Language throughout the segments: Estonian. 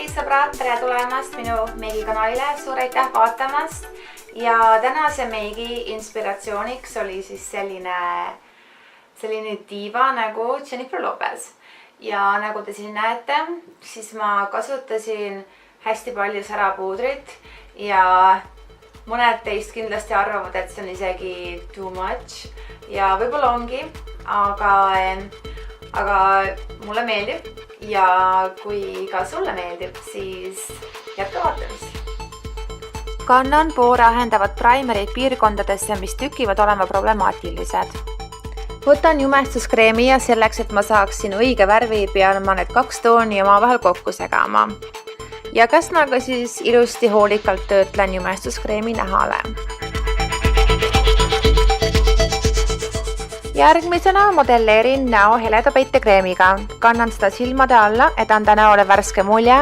Sõbrad, tere tulemast minu meigikanalile, suur aitäh vaatamast ja tänase meigi inspiratsiooniks oli siis selline diiva nagu Jennifer Lopez ja nagu te siin näete, siis ma kasutasin hästi palju särapuudrit ja mõned teist kindlasti arvavad, et see on isegi too much ja võib-olla ongi, aga mulle meeldib ja kui ka sulle meeldib, siis jätka vaatamist. Kannan pooreahendavat primerit piirkondadesse, mis tükivad olema problemaatilised. Võtan jumestuskreemi ja selleks, et ma saaksin õige värvi, pean ma need 2 tooni omavahel kokku segama. Ja käsnaga siis ilusti hoolikalt töötlen jumestuskreemi nähale. Järgmisena modelleerin näo heleda peitekreemiga. Kannan seda silmade alla, et anda näole värske mulje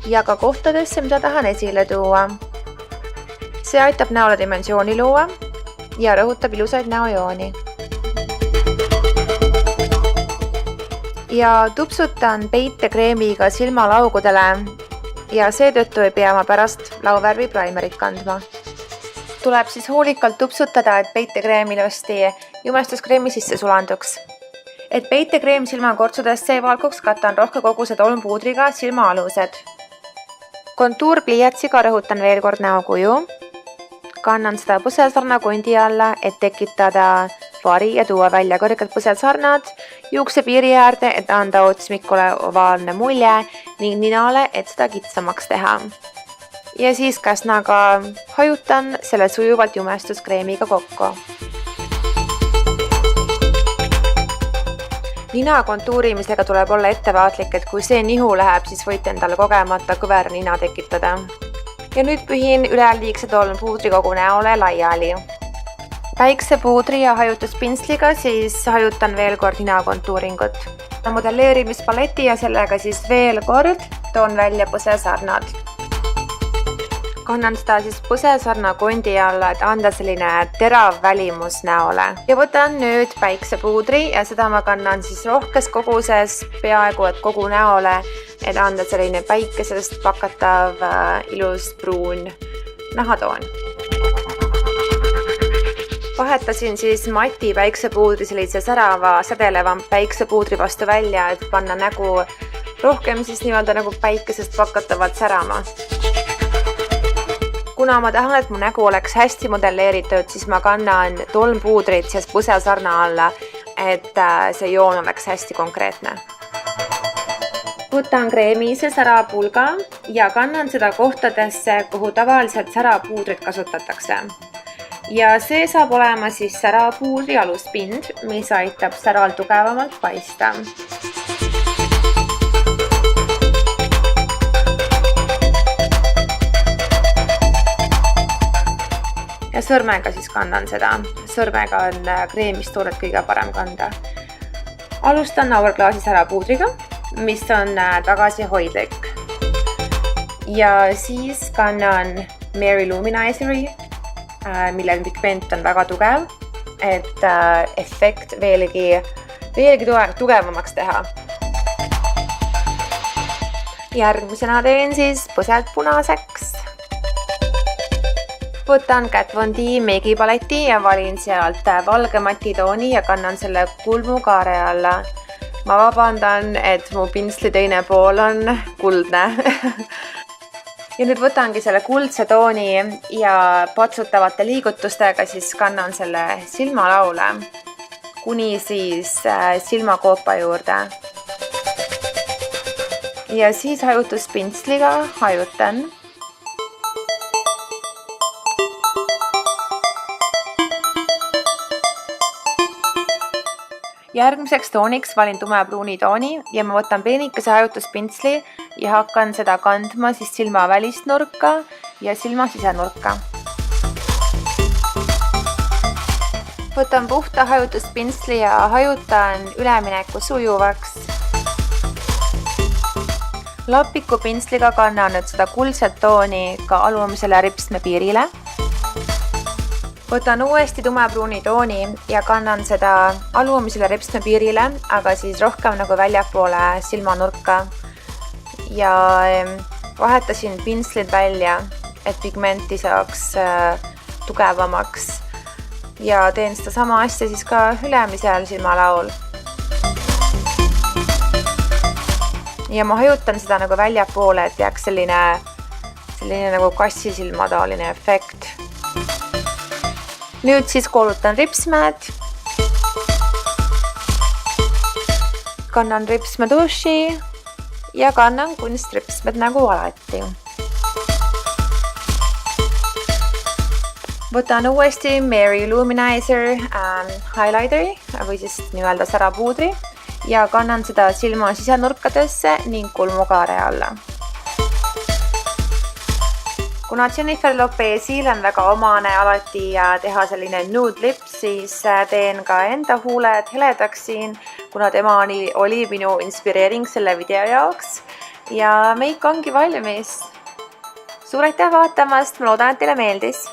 ja ka kohtadesse, mida tahan esile tuua. See aitab näole dimensiooni luua ja rõhutab ilusaid näojooni. Ja tupsutan peitekreemiga silmalaugudele ja seetõttu ei pea ma pärast lauvärvi primerit kandma. Tuleb siis hoolikalt tupsutada, et peitekreem ilusti jumestuskreemi sisse sulanduks. Et peitekreem silmakortsudesse ei valguks, katan rohke koguse tolmpuudriga silmaalused. Kontuurpliiatsiga rõhutan veel kord näokuju. Kannan seda põselsarna kondi alla, et tekitada vari ja tuua välja kõrged põselsarnad, juuksepiiri äärde, et anda otsmikule ovaalne mulje ning ninale, et seda kitsamaks teha. Ja siis käsnaga hajutan selle sujuvalt jumestuskreemiga kokku. Nina kontuurimisega tuleb olla ettevaatlik, et kui see nihu läheb, siis võite endale kogemata kõvera nina tekitada. Ja nüüd pühin üleliigse tolmpuudri kogu näole laiali. Päiksepuudri ja hajutuspintsliga siis hajutan veel kord nina kontuuringut. Modelleerimispaleti ja sellega siis veel kord toon välja põsesarnad. Kannan seda siis põsesarna kondi alla, et anda selline terav välimus näole. Ja võtan nüüd päiksepuudri ja seda ma kannan siis rohkes koguses, peaaegu et kogu näole, et anda selline päikesest pakatav ilus pruun nahatoon. Vahetasin siis mati päiksepuudri sellise särava, sädeleva päiksepuudri vastu välja, et panna nägu rohkem siis niimoodi nagu päikesest pakatavat särama. Kuna ma tahan, et mu nägu oleks hästi modelleeritud, siis ma kannan tolmpuudrit siis põsesarna alla, et see joon oleks hästi konkreetne. Võtan kreemise särapulga ja kannan seda kohtadesse, kuhu tavaliselt särapuudrit kasutatakse. Ja see saab olema siis särapuudri aluspind, mis aitab säral tugevamalt paista. Ja sõrmega siis kannan seda. Sõrmega on kreemist toodet kõige parem kanda. Alustan Hourglassi särapuudriga, mis on tagasihoidlik. Ja siis kannan Mary Luminizeri, mille pigment on väga tugev, et efekt veelgi tugevamaks teha. Järgmisena teen siis põselt punaseks. Võtan Kat Von D meigipaleti ja valin sealt valge matitooni ja kannan selle kulmukaare alla. Ma vabandan, et mu pintsli teine pool on kuldne. Ja nüüd võtangi selle kuldse tooni ja patsutavate liigutustega siis kannan selle silmalaule kuni siis silmakoopa juurde. Ja siis hajutuspintsliga hajutan. Järgmiseks tooniks valin tumepruuni tooni ja ma võtan peenikese hajutuspintsli ja hakkan seda kandma siis silma välist nurka ja silma sisenurka. Võtan puhta hajutuspintsli ja hajutan ülemineku sujuvaks. Lapikupintsliga kannan nüüd seda kuldset tooni ka alumisele ripsmepiirile. Võtan uuesti tumepruuni tooni ja kannan seda alumisele ripsmepiirile, aga siis rohkem nagu väljapoole silmanurka. Ja vahetasin pinslid välja, et pigmenti saaks tugevamaks. Ja teen seda sama asja siis ka ülemisel silmalaul. Ja ma hajutan seda nagu väljapoole, et jääks selline nagu kassisilmataoline efekt. Nüüd siis koolutan ripsmed. Kannan ripsmeduši ja kannan kunstripsmed nagu alati. Võtan uuesti Mary Luminizer highlighteri või siis nii-öelda särapuudri ja kannan seda silma sisenurkadesse ning kulmukaare alla. Kuna Jennifer Lopezil on väga omane alati teha selline nude lip, siis teen ka enda huuled heledaks siin, kuna tema oli minu inspireering selle video jaoks. Ja meik ongi valmis. Suur aitäh vaatamast, ma loodan, et teile meeldis!